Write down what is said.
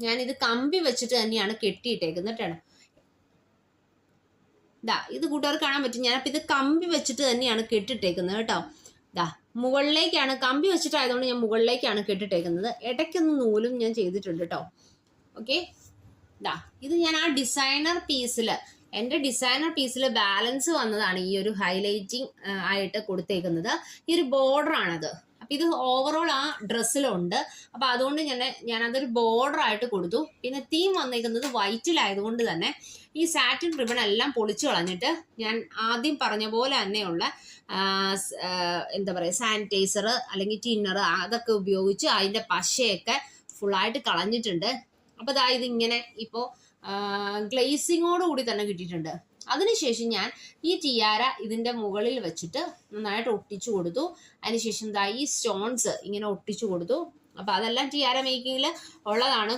ഞാനിത് കമ്പി വെച്ചിട്ട് തന്നെയാണ് കെട്ടിയിട്ടേക്കുന്നത് കേട്ടോ. ഇത് കൂട്ടുകാർ കാണാൻ പറ്റും. ഞാനപ്പോൾ ഇത് കമ്പി വെച്ചിട്ട് തന്നെയാണ് കെട്ടിട്ടേക്കുന്നത് കേട്ടോ. മുകളിലേക്കാണ് കമ്പി വെച്ചിട്ടായതുകൊണ്ട് ഞാൻ മുകളിലേക്കാണ് കെട്ടിട്ടേക്കുന്നത്. ഇടയ്ക്കൊന്ന് നൂലും ഞാൻ ചെയ്തിട്ടുണ്ട് കേട്ടോ. ഓക്കെ, ഇത് ഞാൻ ആ ഡിസൈനർ പീസിൽ, എൻ്റെ ഡിസൈനർ പീസിൽ ബാലൻസ് വന്നതാണ് ഈ ഒരു ഹൈലൈറ്റിംഗ് ആയിട്ട് കൊടുത്തേക്കുന്നത്. ഈ ഒരു ബോർഡറാണത്. അപ്പം ഇത് ഓവറോൾ ആ ഡ്രസ്സിലുണ്ട്. അപ്പം അതുകൊണ്ട് ഞാനതൊരു ബോർഡറായിട്ട് കൊടുത്തു. പിന്നെ തീം വന്നേക്കുന്നത് വൈറ്റിലായതുകൊണ്ട് തന്നെ ഈ സാറ്റിൻ റിബൺ എല്ലാം പൊളിച്ചു കളഞ്ഞിട്ട് ഞാൻ ആദ്യം പറഞ്ഞ പോലെ തന്നെയുള്ള എന്താ പറയുക, സാനിറ്റൈസർ അല്ലെങ്കിൽ ടിന്നർ അതൊക്കെ ഉപയോഗിച്ച് അതിൻ്റെ പശയൊക്കെ ഫുള്ളായിട്ട് കളഞ്ഞിട്ടുണ്ട്. അപ്പോൾ ഇതിങ്ങനെ ഇപ്പോൾ ഗ്ലേസിങ്ങോട് കൂടി തന്നെ കിട്ടിയിട്ടുണ്ട്. അതിനുശേഷം ഞാൻ ഈ ടിയാര ഇതിൻ്റെ മുകളിൽ വെച്ചിട്ട് നന്നായിട്ട് ഒട്ടിച്ചു കൊടുത്തു. അതിനുശേഷം ഈ സ്റ്റോൺസ് ഇങ്ങനെ ഒട്ടിച്ചു കൊടുത്തു. അപ്പോൾ അതെല്ലാം ടിയാര മേക്കിങ്ങിൽ ഉള്ളതാണ്.